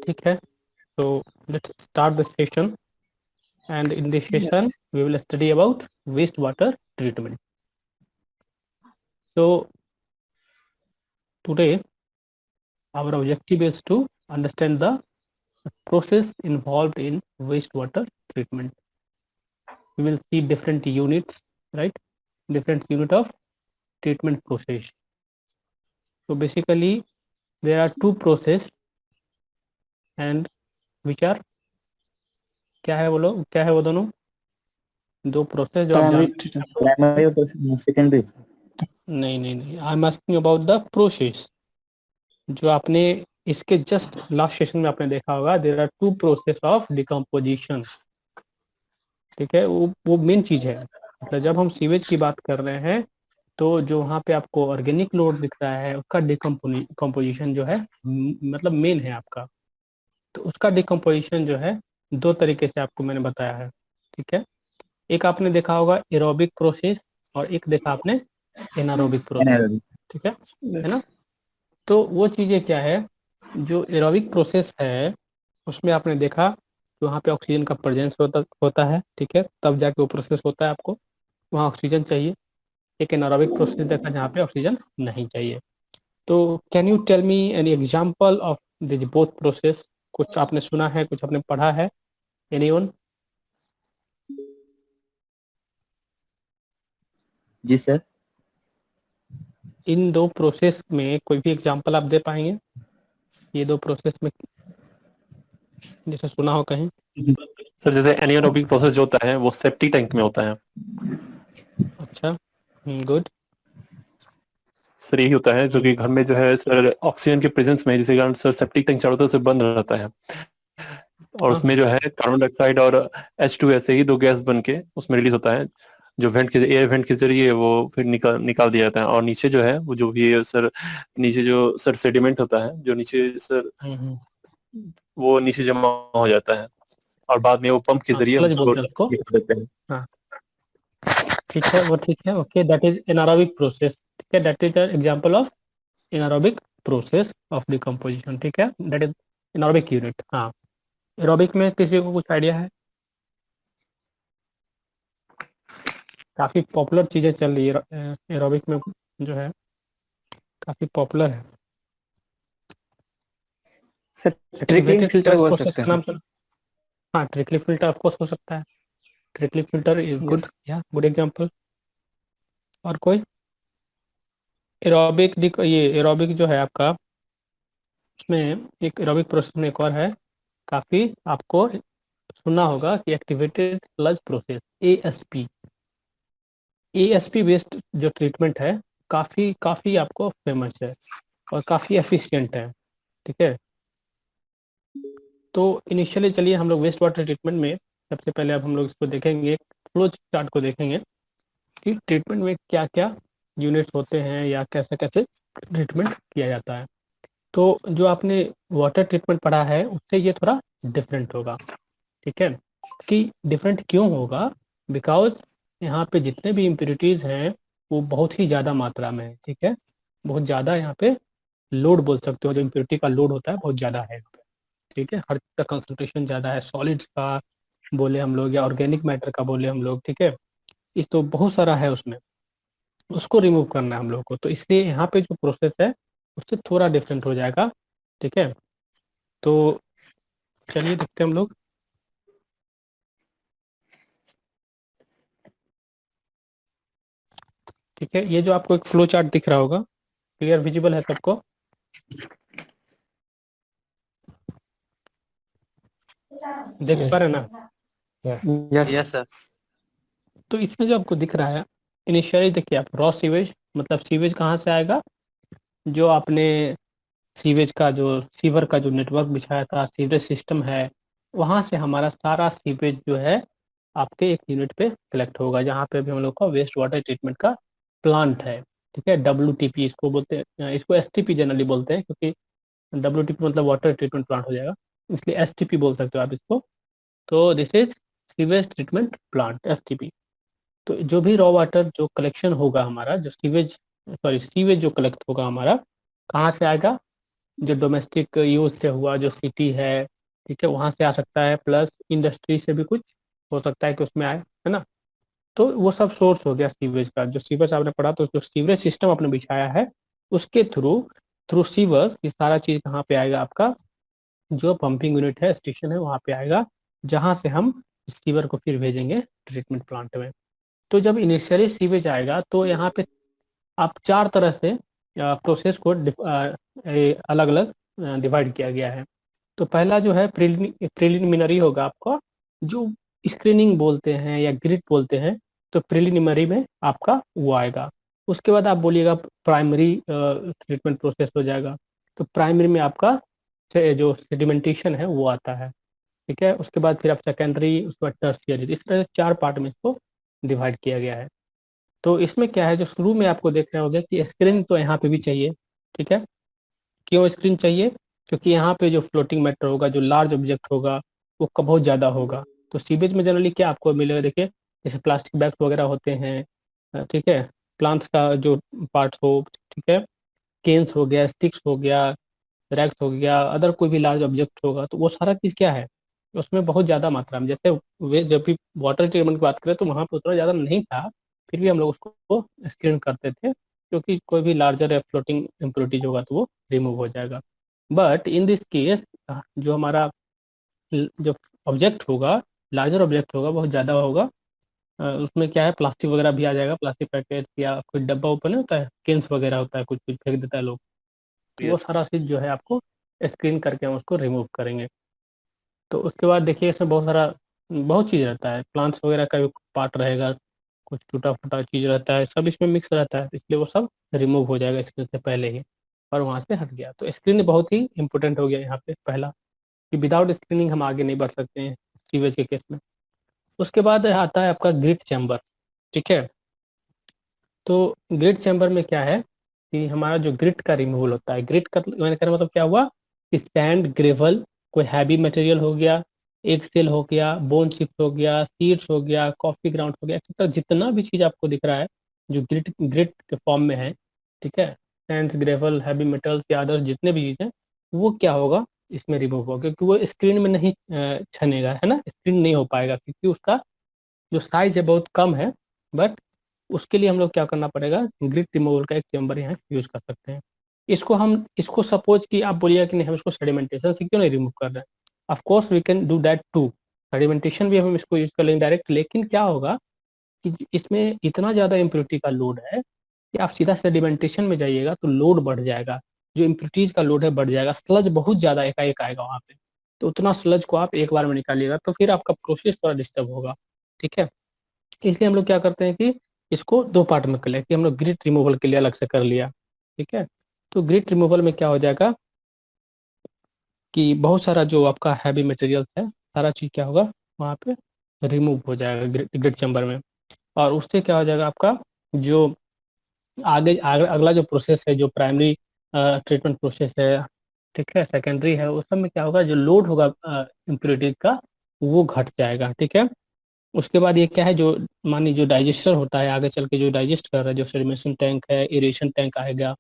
ठीक है, तो let's start the session and in this session Yes. we will study about wastewater treatment. So today our objective is to understand the process involved in wastewater treatment. We will see different units, right? Different unit of treatment process. So basically there are two process and which are, क्या है बोलो, क्या है वो दोनों दो process जो आप जान Primary और secondary. नहीं नहीं नहीं, I am asking about the process जो आपने इसके जस्ट लास्ट सेशन में आपने देखा होगा. There are two process of decomposition. ठीक है, वो मेन चीज है. मतलब जब हम सीवेज की बात कर रहे हैं तो जो वहाँ पे आपको ऑर्गेनिक लोड दिख रहा है उसका डिकम्पोजिशन जो है मतलब मेन है आपका. तो उसका डिकम्पोजिशन जो है दो तरीके से आपको मैंने बताया है. ठीक है, एक आपने देखा होगा एरोबिक प्रोसेस और एक देखा आपने एनारोबिक प्रोसेस. Anaerobic. ठीक है ना. Yes. तो वो चीज़ें क्या है, जो एरोबिक प्रोसेस है उसमें आपने देखा कि वहाँ पे ऑक्सीजन का प्रेजेंस होता है. ठीक है, तब जाके वो प्रोसेस होता है, आपको वहाँ ऑक्सीजन चाहिए. एक एनारोबिक प्रोसेस देखा जहाँ पे ऑक्सीजन नहीं चाहिए. तो can you tell me any example of this both process? कुछ आपने सुना है, कुछ आपने पढ़ा है? एनीवन? जी सर. इन दो प्रोसेस में कोई भी एग्जांपल आप दे पाएंगे? ये दो प्रोसेस में जैसे सुना हो कहीं. सर जैसे एनियरोबिक प्रोसेस जो होता है वो सेप्टिक टैंक में होता है. अच्छा, गुड. सर यही होता है जो कि घर में जो है सर ऑक्सीजन के प्रेजेंस में जिसके कारण सर सेप्टिक टैंक चारों तरफ से बंद रहता है और उसमें जो है कार्बन डाइऑक्साइड और H2 ऐसे ही दो गैस बन के उसमें रिलीज होता है जो वेंट के एयर वेंट के जरिए वो फिर निकाल दिया जाता है. और नीचे जो है वो जो भी है सर नीचे जो सर सेडिमेंट होता है जो नीचे सर वो नीचे जमा हो जाता है और बाद में वो पंप के जरिए स्लज उसको बोलते हैं उसको. निकाल देते हैं. हाँ, ठीक है, वो ठीक है. Okay, that is anaerobic process. ठीक है, that is an example of anaerobic process of decomposition. ठीक है, दैट इज एनारोबिक यूनिट. हाँ, एरोबिक में किसी को कुछ आइडिया है? काफी पॉपुलर चीजें चल रही है एरोबिक में, जो है काफी पॉपुलर है. Sir trickling activated filter sludge बोल प्रोसेस सकते का हैं नाम सर. सुन. हाँ, ट्रिकली फिल्टर ऑफ कोर्स हो सकता है. Tricky filter is good, yes. या गुड एग्जांपल. और कोई एरोबिक ये एरोबिक जो है आपका, उसमें एक एरोबिक प्रोसेस में एक और है, काफी आपको सुना होगा कि activated sludge process, ASP. ASP based जो ट्रीटमेंट है काफी काफी आपको फेमस है और काफी एफिशिएंट है. ठीक है, तो इनिशियली चलिए हम लोग वेस्ट वाटर ट्रीटमेंट में सबसे पहले अब हम लोग इसको देखेंगे, फ्लो चार्ट को देखेंगे कि ट्रीटमेंट में क्या क्या यूनिट्स होते हैं या कैसे कैसे ट्रीटमेंट किया जाता है. तो जो आपने वाटर ट्रीटमेंट पढ़ा है उससे ये थोड़ा डिफरेंट होगा. ठीक है, कि डिफरेंट क्यों होगा? बिकॉज यहाँ पे जितने भी इम्प्योरिटीज़ हैं वो बहुत ही ज़्यादा मात्रा में है. ठीक है, बहुत ज़्यादा यहाँ पे लोड बोल सकते हो, जो इम्प्योरिटी का लोड होता है बहुत ज़्यादा है. ठीक है, हर का कंसंट्रेशन ज़्यादा है, सॉलिड्स का बोले हम लोग या ऑर्गेनिक मैटर का बोले हम लोग. ठीक है, इस तो बहुत सारा है उसमें, उसको रिमूव करना है हम लोग को. तो इसलिए यहाँ पे जो प्रोसेस है उससे थोड़ा डिफरेंट हो जाएगा. ठीक है, तो चलिए देखते हैं हम लोग. ठीक है, ये जो आपको एक फ्लो चार्ट दिख रहा होगा, क्लियर विजिबल है सबको? देख पा रहे हैं ना? Yes sir. तो इसमें जो आपको दिख रहा है इनिशियली, देखिए आप रॉ सीवेज, मतलब सीवेज कहाँ से आएगा? जो आपने सीवेज का जो सीवर का जो नेटवर्क बिछाया था, सीवरेज सिस्टम है, वहाँ से हमारा सारा सीवेज जो है आपके एक यूनिट पे कलेक्ट होगा, जहाँ पे भी हम लोग का वेस्ट वाटर ट्रीटमेंट का प्लांट है. ठीक है, WTP इसको बोलते हैं, इसको STP जनरली बोलते हैं, क्योंकि WTP मतलब वाटर ट्रीटमेंट प्लांट हो जाएगा, इसलिए STP बोल सकते हो आप इसको. तो this is sewage treatment plant, STP. तो जो भी रॉ वाटर जो कलेक्शन होगा हमारा, जो सीवेज जो कलेक्ट होगा हमारा, कहाँ से आएगा? जो डोमेस्टिक यूज से हुआ, जो सिटी है, ठीक है, वहां से आ सकता है, प्लस इंडस्ट्री से भी कुछ हो सकता है कि उसमें आए, है ना। तो वो सब सोर्स हो गया सीवेज का। जो सीवेज आपने पढ़ा, तो जो सीवरेज सिस्टम आपने बिछाया है उसके थ्रू थ्रू सीवर्स ये सारा चीज कहाँ पे आएगा आपका, जो पंपिंग यूनिट है, स्टेशन है, वहां पे आएगा, जहां से हम सीवर को फिर भेजेंगे ट्रीटमेंट प्लांट में। तो जब इनिशियली सीवेज आएगा तो यहाँ पे आप चार तरह से प्रोसेस को अलग अलग डिवाइड किया गया है। तो पहला जो है प्रिलिमिनरी होगा आपका, जो स्क्रीनिंग बोलते हैं या ग्रिड बोलते हैं, तो प्रिलिमिनरी में आपका वो आएगा। उसके बाद आप बोलिएगा प्राइमरी ट्रीटमेंट प्रोसेस हो जाएगा। तो प्राइमरी में आपका जो सेडिमेंटेशन है वो आता है, ठीक है। उसके बाद फिर आप सेकेंडरी, उसके बाद टर्शियरी, इस तरह से चार पार्ट में इसको डिवाइड किया गया है। तो इसमें क्या है, जो शुरू में आपको देख रहे होंगे कि स्क्रीन तो यहाँ पे भी चाहिए, ठीक है। क्यों स्क्रीन चाहिए? क्योंकि यहाँ पे जो फ्लोटिंग मैटर होगा, जो लार्ज ऑब्जेक्ट होगा, वो बहुत ज़्यादा होगा। तो सीवेज में जनरली क्या आपको मिलेगा, देखिए जैसे प्लास्टिक बैग्स वगैरह होते हैं, ठीक है, प्लांट्स का जो पार्ट्स हो, ठीक है, केन्स हो गया, स्टिक्स हो गया, रैक्स हो गया, अदर कोई भी लार्ज ऑब्जेक्ट होगा, तो वो सारा चीज़ क्या है, उसमें बहुत ज़्यादा मात्रा में, जैसे वे जब भी वाटर ट्रीटमेंट की बात करें तो वहाँ पे उतना ज़्यादा नहीं था, फिर भी हम लोग उसको स्क्रीन करते थे, क्योंकि कोई भी लार्जर या फ्लोटिंग इम्प्योरिटीज होगा तो वो रिमूव हो जाएगा। बट इन दिस केस जो हमारा जो ऑब्जेक्ट होगा, लार्जर ऑब्जेक्ट होगा, बहुत ज़्यादा होगा, उसमें क्या है, प्लास्टिक वगैरह भी आ जाएगा, प्लास्टिक पैकेट या कोई डब्बा ओपन होता है, केन्स वगैरह होता है, कुछ कुछ फेंक देता है लोग, तो वो सारा चीज़ जो है आपको स्क्रीन करके हम उसको रिमूव करेंगे। तो उसके बाद देखिए इसमें बहुत चीज़ रहता है, प्लांट्स वगैरह का भी पार्ट रहेगा, कुछ टूटा फूटा चीज़ रहता है, सब इसमें मिक्स रहता है, इसलिए वो सब रिमूव हो जाएगा स्क्रीन से पहले ही, और वहाँ से हट गया। तो स्क्रीन बहुत ही इंपॉर्टेंट हो गया यहाँ पे पहला, कि विदाउट स्क्रीनिंग हम आगे नहीं बढ़ सकते हैं सीवेज के केस में। उसके बाद आता है आपका ग्रिट चैम्बर, ठीक है। तो ग्रिट चैम्बर में क्या है कि हमारा जो ग्रिट का रिमूवल होता है, ग्रिट का मैंने कहने मतलब क्या हुआ कि सैंड, ग्रेवल, कोई हैवी मटेरियल हो गया, एक सेल हो गया, बोन चिप्स हो गया, सीड्स हो गया, कॉफी ग्राउंड हो गया, एक्सेट्रा जितना भी चीज आपको दिख रहा है जो ग्रिट ग्रिट के फॉर्म में है, ठीक है, सैंड्स, ग्रेवल, हैवी मेटल्स या अदर जितने भी चीज हैं, वो क्या होगा, इसमें रिमूव होगा, क्योंकि वो स्क्रीन में नहीं छनेगा, है ना, स्क्रीन नहीं हो पाएगा, क्योंकि उसका जो साइज है बहुत कम है। बट उसके लिए हम लोग क्या करना पड़ेगा, ग्रिड रिमूवल का एक चेम्बर यहाँ यूज कर सकते हैं। इसको सपोज कि आप बोलिए कि नहीं हम इसको सेडिमेंटेशन से क्यों नहीं रिमूव कर रहे हैं, of course we can do that too, sedimentation भी हम इसको यूज कर लेंगे डायरेक्ट, लेकिन क्या होगा कि इसमें इतना ज़्यादा इम्प्योरिटी का लोड है कि आप सीधा सेडिमेंटेशन में जाइएगा तो लोड बढ़ जाएगा, जो इम्प्योरिटीज का लोड है बढ़ जाएगा, स्लज बहुत ज़्यादा एकाएक आएगा वहाँ पे, तो उतना स्लज को आप एक बार में निकालिएगा तो फिर आपका प्रोसेस थोड़ा डिस्टर्ब होगा, ठीक है। इसलिए हम लोग क्या करते हैं कि इसको दो पार्ट में कर लिया, कि हम लोग ग्रिट रिमूवल के लिए अलग से कर लिया, ठीक है। तो ग्रिट रिमूवल में क्या हो जाएगा कि बहुत सारा जो आपका हैवी मटेरियल है, सारा चीज़ क्या होगा वहाँ पे रिमूव हो जाएगा ग्रिट चैम्बर में, और उससे क्या हो जाएगा आपका जो अगला जो प्रोसेस है, जो प्राइमरी ट्रीटमेंट प्रोसेस है, ठीक है, सेकेंडरी है, उस सब में क्या होगा, जो लोड होगा इम्प्योरिटीज का वो घट जाएगा, ठीक है। उसके बाद ये क्या है, जो मान लीजिए जो डाइजेस्टर होता है आगे चल के जो डाइजेस्ट कर रहा है, जो सेडिमेशन टैंक है, एरेशन टैंक आएगा,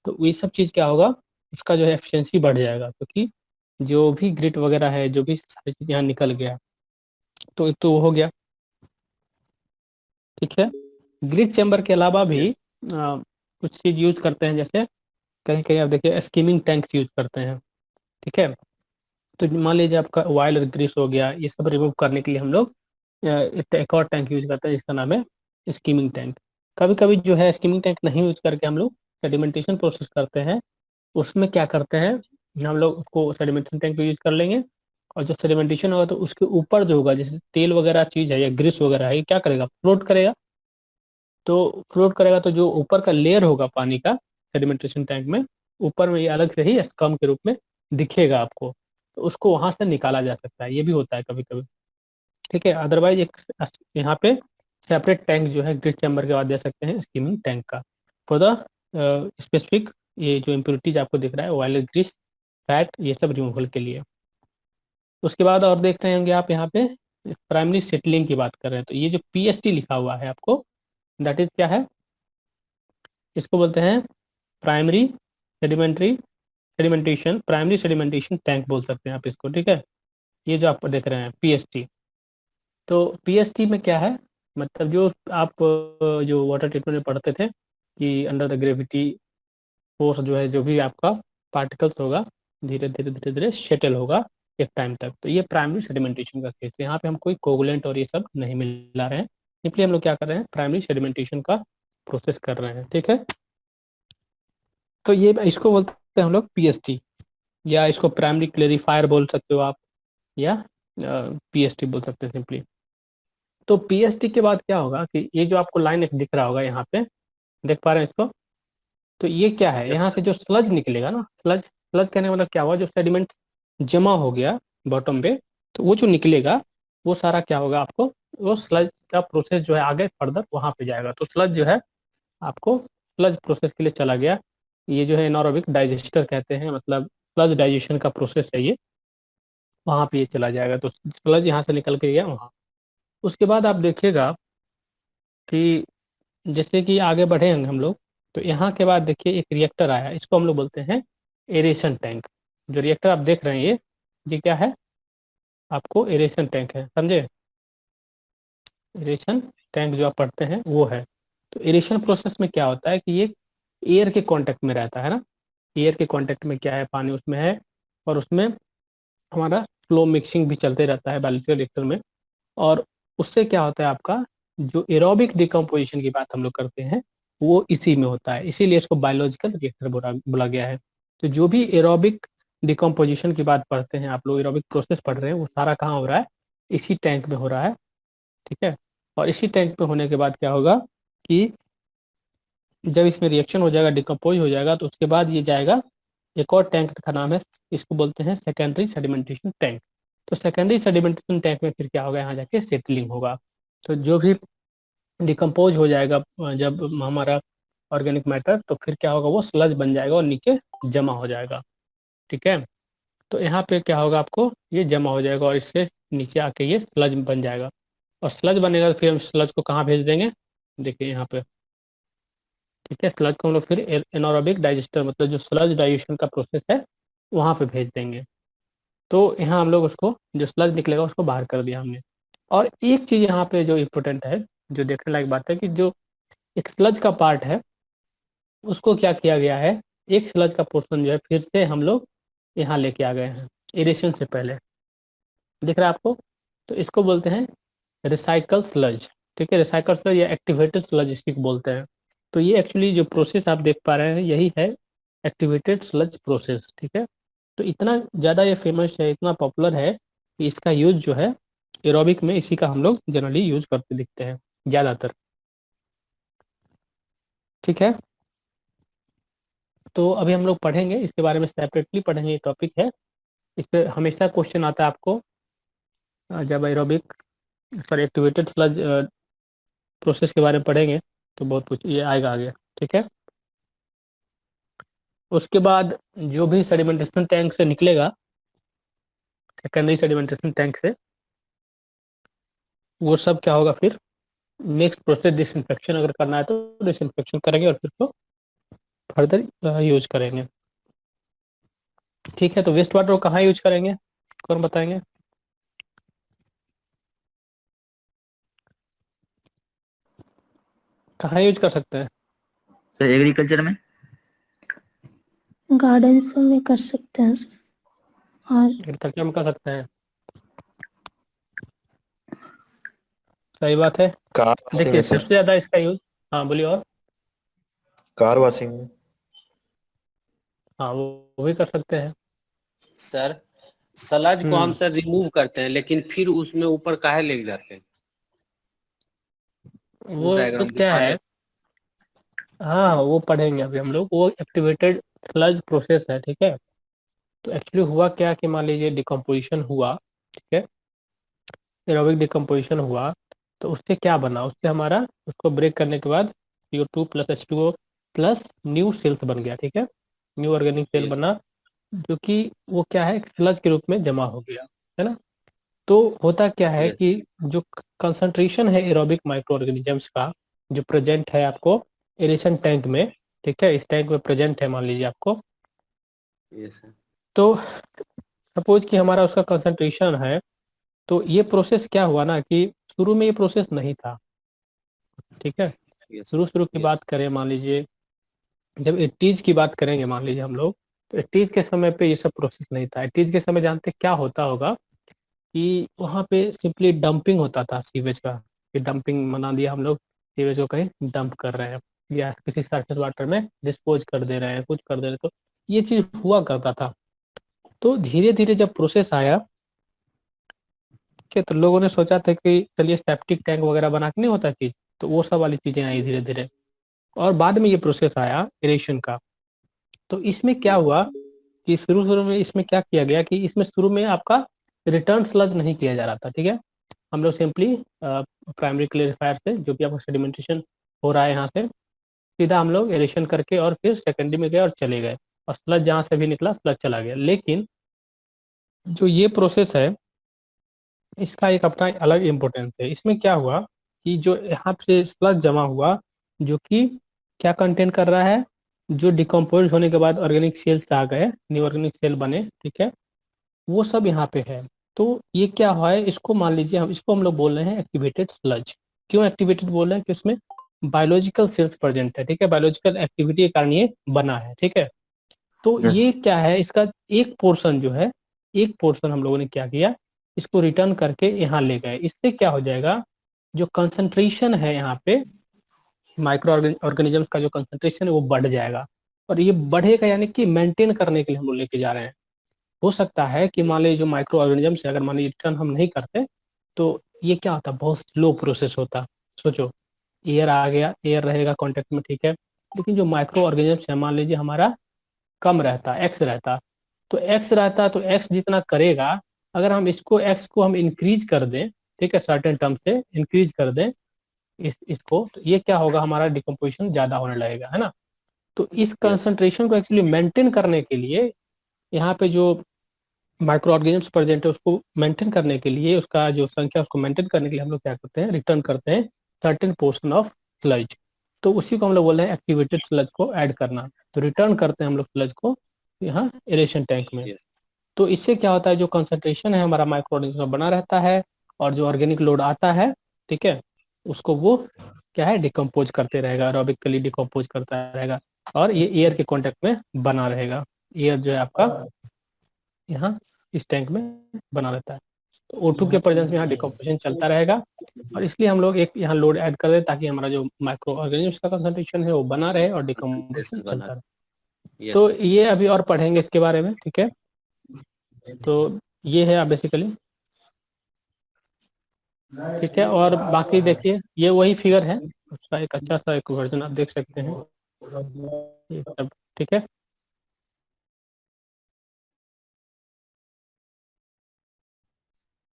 तो ये सब चीज़ क्या होगा, उसका जो है एफिशिएंसी बढ़ जाएगा, क्योंकि जो भी ग्रिट वगैरह है, जो भी सारी चीज़ यहाँ निकल गया, तो एक तो वो हो गया, ठीक है। ग्रिट चैम्बर के अलावा भी कुछ चीज़ यूज करते हैं, जैसे कहीं कहीं आप देखिए स्कीमिंग टैंक्स यूज करते हैं, ठीक है। तो मान लीजिए आपका ऑयल और ग्रीस हो गया, ये सब रिमूव करने के लिए हम लोग एक और टैंक यूज करते हैं जिसका नाम है स्कीमिंग टैंक। कभी कभी जो है स्कीमिंग टैंक नहीं यूज करके हम लोग सेडिमेंटेशन प्रोसेस करते हैं, उसमें क्या करते हैं, हम लोग उसको सेडिमेंटेशन टैंक यूज कर लेंगे, और जो सेडिमेंटेशन होगा तो उसके ऊपर जो होगा, जैसे तेल वगैरह चीज है या ग्रीस वगैरह है, ये क्या करेगा, फ्लोट करेगा। तो फ्लोट करेगा तो जो ऊपर का लेयर होगा पानी का सेडिमेंटेशन टैंक में, ऊपर में ये अलग से ही स्कम के रूप में दिखेगा आपको, तो उसको वहां से निकाला जा सकता है, ये भी होता है कभी कभी, ठीक है। अदरवाइज एक यहाँ पे सेपरेट टैंक जो है ग्रिट चैम्बर के बाद दे सकते हैं स्कीमिंग टैंक का, फॉर द स्पेसिफिक ये जो इम्प्योरिटीज आपको दिख रहा है, ऑयल, ग्रीस, फैट, ये सब रिमूवल के लिए। उसके बाद और देख रहे होंगे आप यहाँ पे प्राइमरी सेटलिंग की बात कर रहे हैं, तो ये जो पीएसटी लिखा हुआ है आपको, दैट इज क्या है, इसको बोलते हैं primary sedimentary sedimentation, primary sedimentation tank बोल सकते हैं आप इसको, ठीक है। ये जो आप देख रहे हैं पीएसटी, तो पीएसटी में क्या है, मतलब जो आप जो वाटर ट्रीटमेंट में पढ़ते थे कि अंडर द ग्रेविटी फोर्स जो है, जो भी आपका पार्टिकल्स होगा धीरे धीरे धीरे धीरे सेटल होगा एक टाइम तक। तो ये प्राइमरी सेडिमेंटेशन का केस है। यहाँ पे हम कोई कोगुलेंट और ये सब नहीं मिला रहे हैं, सिंपली हम लोग क्या कर रहे हैं, प्राइमरी सेडिमेंटेशन का प्रोसेस कर रहे हैं, ठीक है। तो ये इसको बोलते हैं हम लोग पीएसटी, या इसको प्राइमरी क्लेरिफायर बोल सकते हो आप, या पीएसटी बोल सकते हैं सिंपली। तो पीएसटी के बाद क्या होगा कि ये जो आपको लाइन एक दिख रहा होगा यहाँ पे, देख पा रहे हैं इसको, तो ये क्या है, यहाँ से जो स्लज निकलेगा ना, स्लज स्लज कहने का मतलब क्या हुआ, जो सेडिमेंट जमा हो गया बॉटम पे, तो वो जो निकलेगा वो सारा क्या होगा आपको, वो स्लज का प्रोसेस जो है आगे फर्दर वहां पे जाएगा। तो स्लज जो है आपको स्लज प्रोसेस के लिए चला गया, ये जो है एनारोबिक डाइजेस्टर कहते हैं, मतलब स्लज डाइजेशन का प्रोसेस है ये, वहां पे ये चला जाएगा। तो स्लज यहाँ से निकल के गया वहां। उसके बाद आप देखिएगा कि जैसे कि आगे बढ़ेंगे हम लोग, तो यहाँ के बाद देखिए एक रिएक्टर आया, इसको हम लोग बोलते हैं एरेशन टैंक। जो रिएक्टर आप देख रहे हैं ये क्या है, आपको एरेशन टैंक है, समझे। एरेशन टैंक जो आप पढ़ते हैं वो है। तो एरेशन प्रोसेस में क्या होता है कि ये एयर के कांटेक्ट में रहता है ना, एयर के कांटेक्ट में क्या है, पानी उसमें है, और उसमें हमारा फ्लो मिक्सिंग भी चलते रहता है बायोलॉजिकल रिएक्टर में। और उससे क्या होता है, आपका जो एरोबिक डिकम्पोजिशन की बात हम लोग करते हैं वो इसी में होता है, इसीलिए इसको बायोलॉजिकल रिएक्टर बोला गया है। तो जो भी एरोबिक डिकम्पोजिशन की बात पढ़ते हैं आप लोग, एरोबिक प्रोसेस पढ़ रहे हैं, वो सारा कहाँ हो रहा है, इसी टैंक में हो रहा है, ठीक है। और इसी टैंक पे होने के बाद क्या होगा कि जब इसमें रिएक्शन हो जाएगा, डिकम्पोज हो जाएगा, तो उसके बाद ये जाएगा एक और टैंक का नाम है, इसको बोलते हैं सेकेंडरी सेडिमेंटेशन टैंक। तो सेकेंडरी सेडिमेंटेशन टैंक में फिर क्या होगा, यहाँ जाके सेटलिंग होगा। तो जो भी डिकम्पोज हो जाएगा जब हमारा ऑर्गेनिक मैटर, तो फिर क्या होगा, वो स्लज बन जाएगा और नीचे जमा हो जाएगा, ठीक है। तो यहाँ पे क्या होगा, आपको ये जमा हो जाएगा और इससे नीचे आके ये स्लज बन जाएगा। और स्लज बनेगा तो फिर हम स्लज को कहाँ भेज देंगे, देखिए यहाँ पे, ठीक है। स्लज को हम लोग फिर एनारोबिक डाइजेस्टर, मतलब जो स्लज डाइजेशन का प्रोसेस है वहाँ पे भेज देंगे। तो यहाँ हम लोग उसको, जो स्लज निकलेगा उसको बाहर कर दिया हमने। और एक चीज यहाँ पे जो इम्पोर्टेंट है, जो देखने लायक बात है, कि जो एक स्लज का पार्ट है उसको क्या किया गया है, एक स्लज का पोर्शन जो है फिर से हम लोग यहाँ लेके आ गए हैं एरेशन से पहले, दिख रहा है आपको। तो इसको बोलते हैं रिसाइकल स्लज, ठीक है। रिसाइकल स्लज या एक्टिवेटेड स्लज इसकी बोलते हैं। तो ये एक्चुअली जो प्रोसेस आप देख पा रहे हैं यही है एक्टिवेटेड स्लज प्रोसेस, ठीक है। तो इतना ज़्यादा ये फेमस है, इतना पॉपुलर है कि इसका यूज जो है एरोबिक में इसी का हम लोग जनरली यूज करते दिखते हैं ज़्यादातर, ठीक है। तो अभी हम लोग पढ़ेंगे इसके बारे में, सेपरेटली पढ़ेंगे, ये टॉपिक है। इस पर हमेशा क्वेश्चन आता है आपको जब aerobic sorry activated sludge process के बारे में पढ़ेंगे तो बहुत कुछ ये आएगा आगे, ठीक है। उसके बाद जो भी सेडिमेंटेशन टैंक से निकलेगा, सेकेंडरी सेडिमेंटेशन टैंक से, वो सब क्या होगा, फिर नेक्स्ट प्रोसेस डिसइंफेक्शन अगर करना है तो डिसइंफेक्शन करेंगे और फिर तो फर्दर यूज करेंगे, ठीक है। तो वेस्ट वाटर को कहाँ यूज करेंगे, कौन बताएंगे। कहाँ यूज कर सकते हैं, सर एग्रीकल्चर में, गार्डन्स में कर सकते हैं और एग्रीकल्चर में कर सकते हैं, सही बात है। कार वॉशिंग देखिए में सबसे सर, ज्यादा इसका यूज, हाँ बोलिए। और कार वॉशिंग में। हाँ वो भी कर सकते हैं। सर सलाज को हम हम्म, सर रिमूव करते हैं, लेकिन फिर उसमें ऊपर काहे ले जाते हैं, वो वो डायग्राम क्या दिखा है, दे। हाँ वो पढ़ेंगे अभी हम लोग, वो एक्टिवेटेड स्लज प्रोसेस है, ठीक है। तो एक्चुअली हुआ क्या कि मान लीजिए डिकम्पोजिशन हुआ, ठीक है, एरोबिक डिकम्पोजिशन हुआ, तो उससे क्या बना, उससे हमारा उसको ब्रेक करने के बाद CO2 plus H2O plus new sales बन गया, ठीक है। न्यू ऑर्गेनिक सेल बना, जो कि वो क्या है, स्लज के रूप में जमा हो गया, है ना। तो होता क्या है यस कि जो कंसंट्रेशन है एरोबिक माइक्रो ऑर्गेनिजम्स का, जो प्रेजेंट है आपको एरेशन टैंक में, ठीक है, इस टैंक में प्रेजेंट है मान लीजिए आपको, यस सर। तो सपोज कि हमारा उसका कंसंट्रेशन है, तो ये प्रोसेस क्या हुआ ना कि शुरू में ये प्रोसेस नहीं था, ठीक है। यस शुरू शुरू की यस बात करें, मान लीजिए जब 80s की बात करेंगे मान लीजिए हम लोग, तो 80s के समय पे ये सब प्रोसेस नहीं था। 80s के समय जानते क्या होता होगा कि वहाँ पे सिंपली डंपिंग होता था सीवेज का, कि डंपिंग बना दिया हम लोग, सीवेज को कहीं डंप कर रहे हैं या किसी सरफेस वाटर में डिस्पोज कर दे रहे हैं, कुछ कर दे रहे हैं, तो ये चीज हुआ करता था। तो धीरे धीरे जब प्रोसेस आया कि तो लोगों ने सोचा था कि चलिए सेप्टिक टैंक वगैरह बना के नहीं होता चीज, तो वो सब वाली चीजें आई धीरे धीरे। और बाद में ये प्रोसेस आया एरेशन का। तो इसमें क्या हुआ कि शुरू शुरू में इसमें क्या किया गया कि इसमें शुरू में आपका रिटर्न स्लज नहीं किया जा रहा था, ठीक है। हम लोग सिंपली प्राइमरी क्लेरिफायर से जो भी आपका सेडिमेंटेशन हो रहा है यहाँ से सीधा हम लोग एरेशन करके और फिर सेकेंडरी में गए और चले गए, और स्लज जहाँ से भी निकला स्लज चला गया। लेकिन जो ये प्रोसेस है इसका एक अपना अलग इम्पोर्टेंस है। इसमें क्या हुआ कि जो यहाँ पे स्लज जमा हुआ, जो कि क्या कंटेन कर रहा है, जो डिकम्पोज होने के बाद ऑर्गेनिक सेल्स आ गए, न्यू ऑर्गेनिक सेल बने, ठीक है, वो सब यहाँ पे है। तो ये क्या हुआ है, इसको मान लीजिए हम लोग बोल रहे हैं एक्टिवेटेड स्लज। क्यों एक्टिवेटेड बोल रहे हैं कि उसमें बायोलॉजिकल सेल्स प्रेजेंट है, ठीक है, बायोलॉजिकल एक्टिविटी के कारण ये बना है, ठीक है। तो Yes. ये क्या है, इसका एक पोर्शन जो है, एक पोर्शन हम लोगों ने क्या किया, इसको रिटर्न करके यहाँ ले गए। इससे क्या हो जाएगा, जो कंसंट्रेशन है यहाँ पे माइक्रो ऑर्गेनिजम्स का जो कंसंट्रेशन है वो बढ़ जाएगा। और ये बढ़ेगा यानी कि मेंटेन करने के लिए हम लोग लेके जा रहे हैं। हो सकता है कि मान लीजिए जो माइक्रो ऑर्गेनिजम्स है, अगर मान लीजिए रिटर्न हम नहीं करते तो ये क्या होता, बहुत स्लो प्रोसेस होता। सोचो एयर आ गया, एयर रहेगा कॉन्टेक्ट में, ठीक है, लेकिन जो माइक्रो ऑर्गेनिजम्स है मान लीजिए हमारा कम रहता, एक्स रहता, तो एक्स रहता तो एक्स जितना करेगा, अगर हम इसको एक्स को हम इंक्रीज कर दें, ठीक है, सर्टेन टर्म से इंक्रीज कर दें इसको, तो ये क्या होगा, हमारा डिकम्पोजिशन ज्यादा होने लगेगा, है ना। तो इस यस कंसंट्रेशन को एक्चुअली मेंटेन करने के लिए यहाँ पे जो माइक्रो ऑर्गेनिम्स प्रेजेंट है उसको मेंटेन करने के लिए, उसका जो संख्या उसको मेंटेन करने के लिए हम लोग क्या करते हैं, रिटर्न करते हैं सर्टेन पोर्शन ऑफ स्लज। तो उसी को हम लोग बोल रहे हैं एक्टिवेटेड स्लज को ऐड करना। तो रिटर्न करते हैं हम लोग स्लज को यहाँ एरेशन टैंक में। यस तो इससे क्या होता है, जो कंसंट्रेशन है हमारा माइक्रो ऑर्गेनिज्म में बना रहता है, और जो ऑर्गेनिक लोड आता है, ठीक है, उसको वो क्या है, डिकम्पोज करते रहेगा, एरोबिकली डिकम्पोज करता रहेगा, और ये एयर के कांटेक्ट में बना रहेगा। एयर जो है आपका यहाँ इस टैंक में बना रहता है। तो O2 के प्रेजेंस में यहाँ डिकम्पोजिशन चलता रहेगा, और इसलिए हम लोग एक यहाँ लोड ऐड कर दें ताकि हमारा जो माइक्रो ऑर्गेनिम्स का कंसंट्रेशन है वो बना रहे और डिकम्पोजिशन बना चलता रहे। यस तो सर। ये अभी और पढ़ेंगे इसके बारे में, ठीक है। तो ये है आप बेसिकली, ठीक है। और बाकी देखिए ये वही फिगर है, उसका एक अच्छा सा एक वर्जन आप देख सकते हैं, ये सब ठीक है।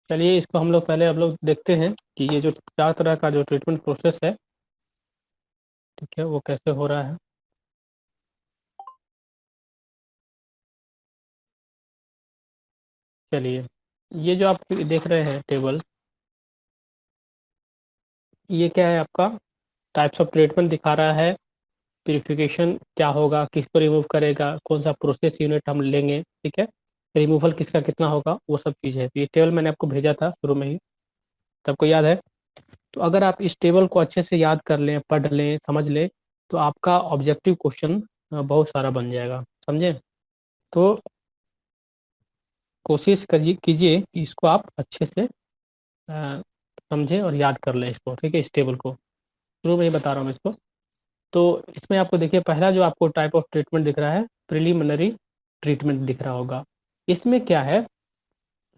चलिए इसको हम लोग पहले देखते हैं कि ये जो 4 तरह का जो ट्रीटमेंट प्रोसेस है, ठीक है, वो कैसे हो रहा है। चलिए ये जो आप देख रहे हैं टेबल, ये क्या है, आपका टाइप्स ऑफ ट्रीटमेंट दिखा रहा है। प्यूरिफिकेशन क्या होगा, किसको रिमूव करेगा, कौन सा प्रोसेस यूनिट हम लेंगे, ठीक है, रिमूवल किसका कितना होगा, वो सब चीज़ है। तो ये टेबल मैंने आपको भेजा था शुरू में ही, सबको याद है। तो अगर आप इस टेबल को अच्छे से याद कर लें, पढ़ लें, समझ लें, तो आपका ऑब्जेक्टिव क्वेश्चन बहुत सारा बन जाएगा, समझे। तो कोशिश करिए, कीजिए कि इसको आप अच्छे से समझें और याद कर लें इसको, ठीक है, इस टेबल को शुरू में ही बता रहा हूँ मैं इसको। तो इसमें आपको देखिए पहला जो आपको टाइप ऑफ ट्रीटमेंट दिख रहा है, प्रिलिमिनरी ट्रीटमेंट दिख रहा होगा। इसमें क्या है,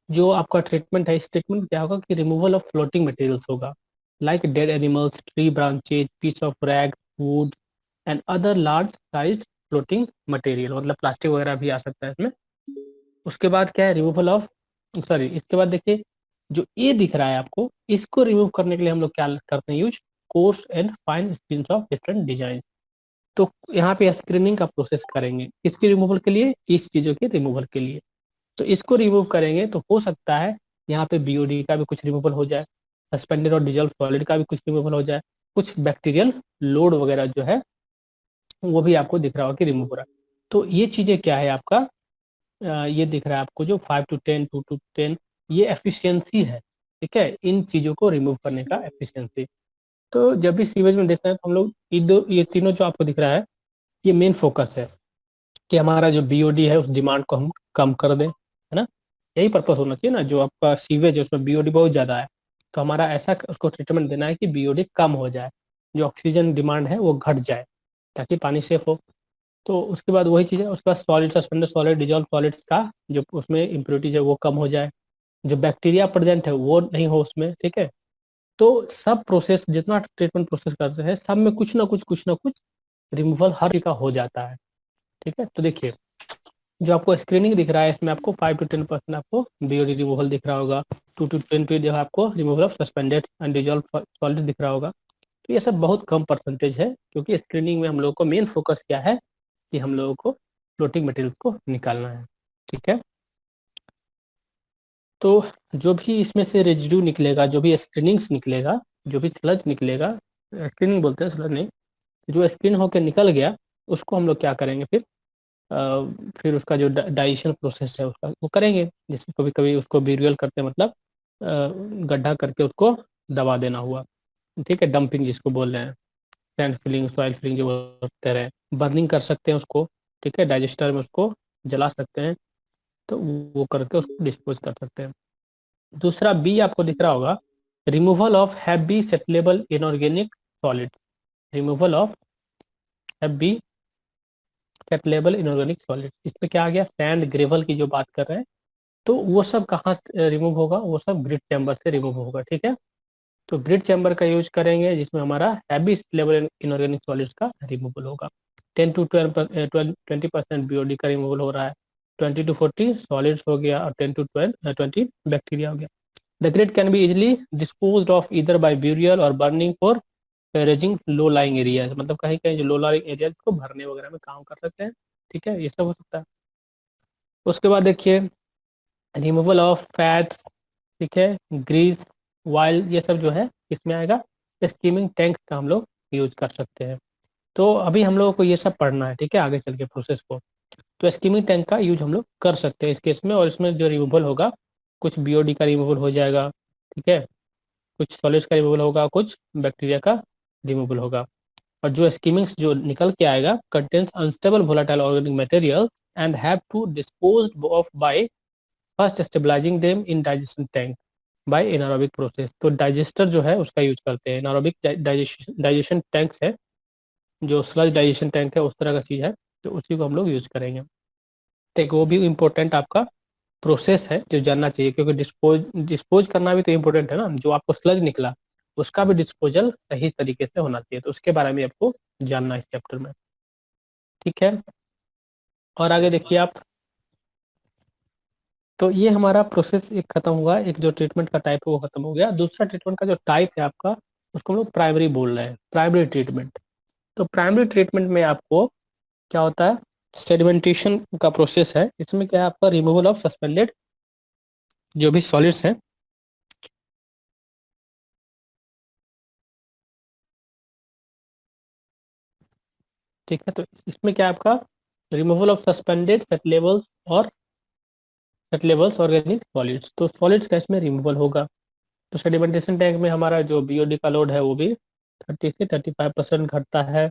जो आपका ट्रीटमेंट है, इस ट्रीटमेंट में क्या होगा कि रिमूवल ऑफ फ्लोटिंग मटेरियल्स होगा, like dead animals, tree branches, piece of rag, wood and other large size floating material, मतलब प्लास्टिक वगैरह भी आ सकता है इसमें। उसके बाद क्या है, रिमूवल ऑफ, सॉरी, इसके बाद देखिए जो ए दिख रहा है आपको, इसको रिमूव करने के लिए हम लोग क्या करते हैं, use course and fine screens of different design. तो यहाँ पे स्क्रीनिंग का प्रोसेस करेंगे, किसकी रिमूवल के लिए, इस चीजों के रिमूवल के लिए। तो इसको रिमूव करेंगे तो हो सकता है यहाँ पे बीओडी का भी कुछ रिमूवल हो जाए, सस्पेंडेड और डिजॉल्व सॉलिड का भी कुछ रिमूवल हो जाए, कुछ बैक्टीरियल लोड वगैरह जो है वो भी आपको दिख रहा होगा कि रिमूव हो रहा है। तो ये चीजें क्या है आपका, ये दिख रहा है आपको जो 5 to 10, 2 to 10, ये एफिशिएंसी है, ठीक है, इन चीजों को रिमूव करने का एफिशिएंसी। तो जब भी सीवेज में देखते हैं तो हम लोग ये तीनों जो आपको दिख रहा है, ये मेन फोकस है कि हमारा जो बीओडी है उस डिमांड को हम कम कर दें, है ना। यही पर्पस होना चाहिए ना, जो आपका सीवेज है उसमें बीओडी बहुत ज्यादा है, तो हमारा ऐसा उसको ट्रीटमेंट देना है कि बीओडी कम हो जाए, जो ऑक्सीजन डिमांड है वो घट जाए, ताकि पानी सेफ हो। तो उसके बाद वही चीज़ है, उसके बाद solid, suspended solid, dissolve solids का जो उसमें इम्प्योरिटीज है वो कम हो जाए, जो बैक्टीरिया प्रेजेंट है वो नहीं हो उसमें, ठीक है। तो सब प्रोसेस, जितना ट्रीटमेंट प्रोसेस करते हैं, सब में कुछ ना कुछ रिमूवल हर का हो जाता है, ठीक है। तो देखिए, जो आपको स्क्रीनिंग दिख रहा है, इसमें आपको 5 to 10% आपको बीओडी रिमूवल दिख रहा होगा, 2 to 20 जो है आपको removal of suspended and dissolve solid दिख रहा होगा। तो ये सब बहुत कम परसेंटेज है, क्योंकि स्क्रीनिंग में हम लोग को मेन फोकस क्या है कि हम लोगों को फ्लोटिंग मटेरियल को निकालना है, ठीक है। तो जो भी इसमें से रेजिड्यू निकलेगा, जो भी स्क्रीनिंग्स निकलेगा, जो भी स्लज निकलेगा, स्क्रीनिंग बोलते हैं, स्लज नहीं, जो स्क्रीन होकर निकल गया उसको हम लोग क्या करेंगे फिर उसका जो डाइजेशन प्रोसेस है उसका वो करेंगे। जैसे कभी कभी उसको ब्यूरियल करते हैं, मतलब गड्ढा करके उसको दबा देना हुआ, ठीक है, डंपिंग जिसको बोल रहे हैं, सैंड फिलिंग, सॉइल फिलिंग जो बोलते हैं, बर्निंग कर सकते हैं उसको, ठीक है, डाइजेस्टर में उसको जला सकते हैं, तो वो करके उसको डिस्पोज कर सकते हैं। दूसरा बी आपको दिख रहा होगा, removal of heavy settleable inorganic solid, removal of heavy settleable inorganic solid, इसमें क्या आ गया, सैंड, ग्रेवल की जो बात कर रहे हैं, तो वो सब कहाँ रिमूव होगा, वो सब ग्रिड चैम्बर से रिमूव होगा, ठीक है। तो ग्रिड चैम्बर का यूज करेंगे, जिसमें हमारा हैवी लेवल इनऑर्गेनिक सॉलिड्स का रिमूवल होगा। 10 to 20% बीओडी का रिमूवल हो रहा है, 20 to 40 सॉलिड्स हो गया, और 10 to 20 बैक्टीरिया हो गया। The grid can be easily disposed of इधर बाय ब्यूरियल और burning for raising low lying areas, मतलब कहीं कहीं जो लो लाइंग एरियाज को भरने वगैरह में काम कर सकते हैं, ठीक है, ये सब हो सकता है। उसके बाद देखिए, रिमूवल ऑफ फैट्स, ठीक है, ग्रीस, ऑयल, ये सब जो है इसमें आएगा। स्कीमिंग टैंक का हम लोग यूज कर सकते हैं। तो अभी हम लोगों को ये सब पढ़ना है, ठीक है, आगे चल के प्रोसेस को। तो स्कीमिंग टैंक का यूज हम लोग कर सकते हैं इस केस में, और इसमें जो रिमूवल होगा, कुछ बीओडी का रिमूवल हो जाएगा, ठीक है, कुछ सॉलिड्स का रिमूवल होगा, कुछ बैक्टीरिया का रिमूवल होगा। और जो स्कीमिंग्स जो निकल के आएगा contains unstable volatile organic material and have to disposed of by first stabilizing them in digestion tank by anaerobic process. तो डाइजेस्टर जो है उसका यूज करते हैं, एनारोबिक डाइजेशन टैंक्स है, जो स्लज डाइजेशन टैंक है, उस तरह का चीज है, तो उसी को हम लोग यूज करेंगे। तो एक वो भी इम्पोर्टेंट आपका प्रोसेस है जो जानना चाहिए, क्योंकि डिस्पोज करना भी तो इम्पोर्टेंट है ना, जो आपको स्लज निकला उसका भी डिस्पोजल सही तरीके से होना चाहिए, तो उसके बारे में आपको जानना है इस चैप्टर में, ठीक है। और आगे देखिए आप, तो ये हमारा प्रोसेस एक खत्म हुआ, एक जो ट्रीटमेंट का टाइप है वो खत्म हो गया। दूसरा ट्रीटमेंट का जो टाइप है आपका, उसको हम लोग प्राइमरी बोल रहे हैं, प्राइमरी ट्रीटमेंट। तो प्राइमरी ट्रीटमेंट में आपको क्या होता है, सेडिमेंटेशन का प्रोसेस है। इसमें क्या है आपका, रिमूवल ऑफ सस्पेंडेड जो भी सॉलिड्स हैं, ठीक है। तो इसमें क्या है आपका, removal of suspended set levels organic solids, तो सॉलिड्स का इसमें रिमूवल होगा। तो सेडिमेंटेशन टैंक में हमारा जो बीओडी का लोड है वो भी 30 से 35% घटता है।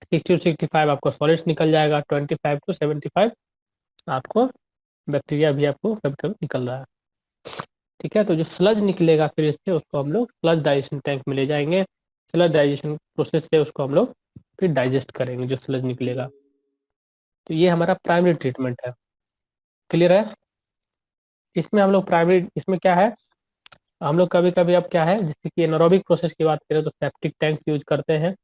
60 to 65 आपको सॉलिड्स निकल जाएगा, 25 to 75 आपको बैक्टीरिया भी आपको कभी कभी निकल रहा है, ठीक है। तो जो स्लज निकलेगा फिर इससे, उसको हम लोग स्लज डाइजेशन टैंक में ले जाएंगे, स्लज डाइजेशन प्रोसेस से उसको हम लोग फिर डाइजेस्ट करेंगे जो स्लज निकलेगा। तो ये हमारा प्राइमरी ट्रीटमेंट है, क्लियर है। इसमें हम लोग प्राइमरी, इसमें क्या है, हम लोग कभी कभी अब क्या है, जैसे कि एनारोबिक प्रोसेस की बात करें तो सेप्टिक टैंक्स यूज करते हैं,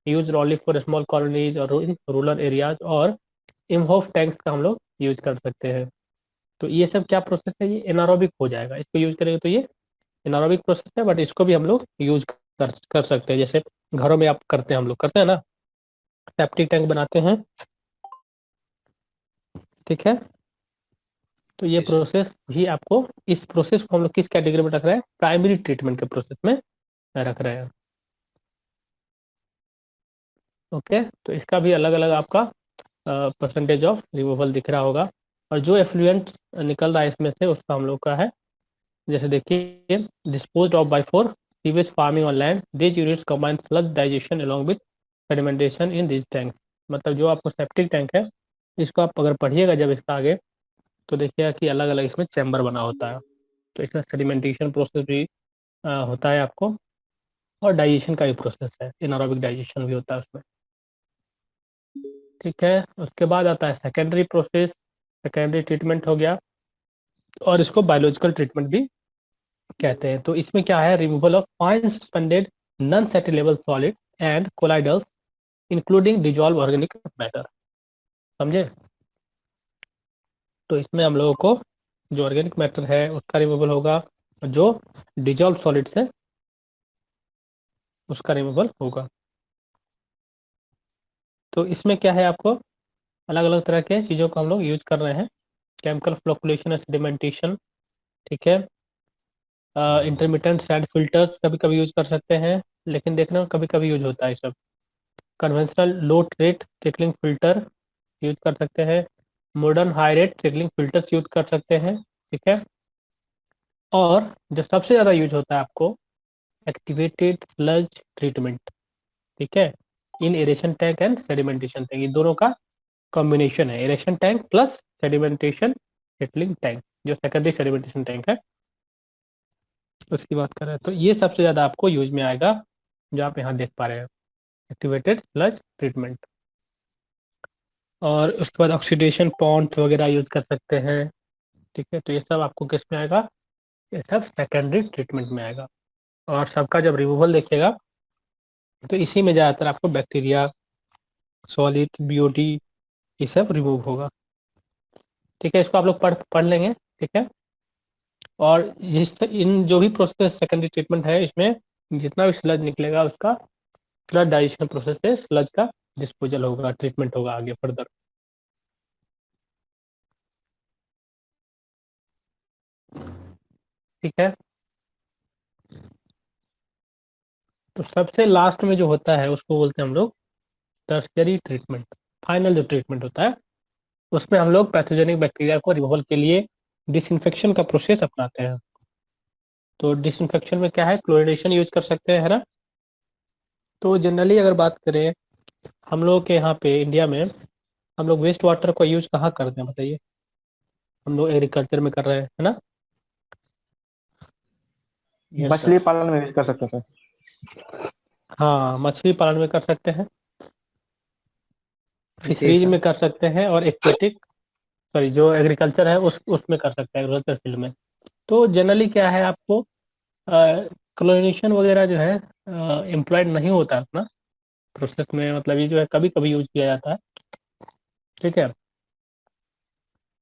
use only for small colonies और रूरल एरियाज, और इमहोफ टैंक्स का हम लोग यूज कर सकते हैं। तो ये सब क्या प्रोसेस है, ये एनारोबिक हो जाएगा, इसको यूज करेंगे तो ये एनारोबिक प्रोसेस है, बट इसको भी हम लोग यूज कर सकते हैं। जैसे घरों में आप करते हैं, हम लोग करते हैं ना, सेप्टिक टैंक बनाते हैं, ठीक है। तो ये प्रोसेस भी आपको, इस प्रोसेस को हम लोग किस कैटेगरी में रख रहे हैं, प्राइमरी ट्रीटमेंट के प्रोसेस में रख रहे हैं, ओके। तो इसका भी अलग अलग आपका परसेंटेज ऑफ रिमूवल दिख रहा होगा, और जो एफ्लुएंट निकल रहा है इसमें से उसका हम लोग का है, जैसे देखिए dispose of by for sewage farming on land, these units combine sludge digestion along with sedimentation in this tanks. मतलब जो आपको सेप्टिक टैंक है, इसको आप अगर पढ़िएगा जब इसका आगे, तो देखिएगा कि अलग अलग इसमें चैम्बर बना होता है। तो इसमें सेडिमेंटेशन प्रोसेस भी होता है आपको, और डाइजेशन का भी प्रोसेस है, एनारोबिक डाइजेशन भी होता है उसमें। ठीक है, उसके बाद आता है सेकेंडरी प्रोसेस, सेकेंडरी ट्रीटमेंट हो गया, और इसको बायोलॉजिकल ट्रीटमेंट भी कहते हैं। तो इसमें क्या है, removal of fine suspended non settleable solid and colloidals including dissolve organic matter. समझे? तो इसमें हम लोगों को जो ऑर्गेनिक मैटर है उसका रिमूवल होगा, और जो डिजॉल्व सॉलिड से उसका रिमूवल होगा। तो इसमें क्या है, आपको अलग अलग तरह के चीज़ों को हम लोग यूज कर रहे हैं। केमिकल फ्लोकुलेशन, सेडिमेंटेशन, ठीक है, इंटरमिटेंट सैंड फिल्टर्स कभी कभी यूज कर सकते हैं, लेकिन देखना कभी कभी यूज होता है सब। कन्वेंशनल लो रेट ट्रिकलिंग फिल्टर यूज कर सकते हैं, modern high rate trickling filters use कर सकते हैं, ठीक है। और जो सबसे ज़्यादा यूज होता है आपको, एक्टिवेटेड स्लज ट्रीटमेंट, ठीक है, इन aeration tank and sedimentation tank. ये दोनों का कॉम्बिनेशन है, aeration tank plus sedimentation settling tank, जो सेकेंडरी सेडिमेंटेशन टैंक है उसकी बात कर रहे हैं। तो ये सबसे ज़्यादा आपको यूज में आएगा, जो आप यहाँ देख पा रहे हैं, एक्टिवेटेड स्लज ट्रीटमेंट। और उसके बाद ऑक्सीडेशन पॉन्ड वगैरह यूज कर सकते हैं, ठीक है। तो ये सब आपको किस में आएगा, ये सब सेकेंडरी ट्रीटमेंट में आएगा। और सबका जब रिमूवल देखिएगा तो इसी में ज़्यादातर आपको बैक्टीरिया, सॉलिड, बीओडी, ये सब रिमूव होगा, ठीक है। इसको आप लोग पढ़ लेंगे, ठीक है। और इन जो भी प्रोसेस सेकेंडरी ट्रीटमेंट है, इसमें जितना भी स्लज निकलेगा उसका स्लज डाइजेशन प्रोसेस से स्लज का डिस्पोजल होगा, ट्रीटमेंट होगा आगे फर्दर। ठीक है, तो सबसे लास्ट में जो होता है उसको बोलते हैं हम लोग टर्शियरी ट्रीटमेंट। फाइनल जो ट्रीटमेंट होता है उसमें हम लोग पैथोजेनिक बैक्टीरिया को रिमूवल के लिए डिसइंफेक्शन का प्रोसेस अपनाते हैं। तो डिसइंफेक्शन में क्या है, क्लोरिनेशन यूज कर सकते हैं, है ना। तो जनरली अगर बात करें हम लोग के यहाँ पे इंडिया में, हम लोग वेस्ट वाटर को यूज कहाँ करते हैं बताइए? हम लोग एग्रीकल्चर में कर रहे हैं, है ना। मछली पालन में यूज कर सकते हैं सर। हाँ, मछली पालन में कर सकते हैं, फिशरीज में कर सकते हैं, और एक्वेटिक, सॉरी, जो एग्रीकल्चर है उसमें कर सकते हैं, एग्रीकल्चर फील्ड में। तो जनरली क्या है, आपको क्लोरिनेशन वगैरह जो है एम्प्लॉयड नहीं होता है अपना प्रोसेस में, मतलब ये जो है कभी कभी यूज किया जाता है, ठीक है।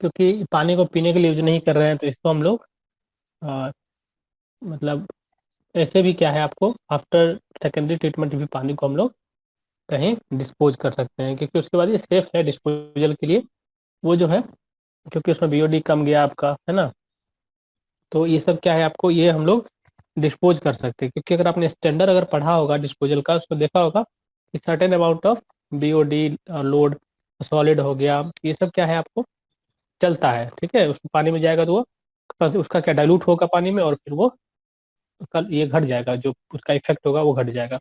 क्योंकि पानी को पीने के लिए यूज नहीं कर रहे हैं, तो इसको हम लोग मतलब ऐसे भी क्या है, आपको आफ्टर सेकेंडरी ट्रीटमेंट भी पानी को हम लोग कहीं डिस्पोज कर सकते हैं, क्योंकि उसके बाद ये सेफ है डिस्पोजल के लिए, वो जो है, क्योंकि उसमें बीओडी कम गया आपका, है ना। तो ये सब क्या है, आपको ये हम लोग डिस्पोज कर सकते हैं, क्योंकि अगर आपने स्टैंडर्ड अगर पढ़ा होगा डिस्पोजल का, उसको देखा होगा कि certain amount of BOD load solid हो गया, ये सब क्या है आपको चलता है, ठीक है। उसको पानी में जाएगा तो वो उसका क्या डाइल्यूट होगा पानी में, और फिर वो उसका ये घट जाएगा, जो उसका इफेक्ट होगा वो घट जाएगा।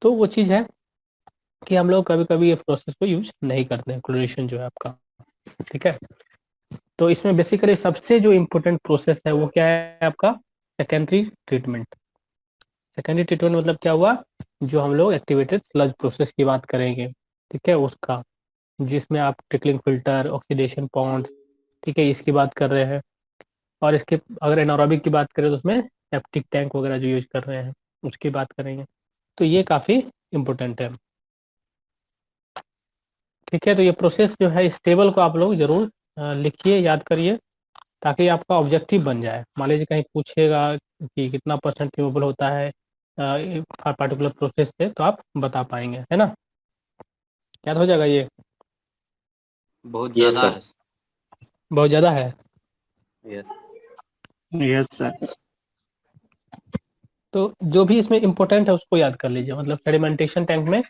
तो वो चीज़ है कि हम लोग कभी कभी ये प्रोसेस को यूज नहीं करते हैं, क्लोरेशन जो है आपका, ठीक है। तो इसमें बेसिकली सबसे जो इम्पोर्टेंट प्रोसेस है वो क्या है आपका, सेकेंडरी ट्रीटमेंट। सेकेंडरी ट्रीटमेंट मतलब क्या हुआ, जो हम लोग एक्टिवेटेड स्लज प्रोसेस की बात करेंगे, ठीक है, उसका, जिसमें आप ट्रिकलिंग फिल्टर, ऑक्सीडेशन पॉन्ड्स, ठीक है, इसकी बात कर रहे हैं। और इसके अगर एनारोबिक की बात करें तो उसमें सेप्टिक टैंक वगैरह जो यूज कर रहे हैं उसकी बात करेंगे। तो ये काफ़ी इम्पोर्टेंट है, ठीक है। तो ये प्रोसेस जो है, इस टेबल को आप लोग जरूर लिखिए, याद करिए, ताकि आपका ऑब्जेक्टिव बन जाए। मान लीजिए कहीं पूछेगा कि कितना परसेंट रिमूवल होता है पर्टिकुलर प्रोसेस से, तो आप बता पाएंगे, है ना। याद हो जाएगा ये? बहुत Yes, ज्यादा sir. है। बहुत ज़्यादा है। यस। Yes sir. तो जो भी इसमें इम्पोर्टेंट है उसको याद कर लीजिए। मतलब सेडिमेंटेशन टैंक में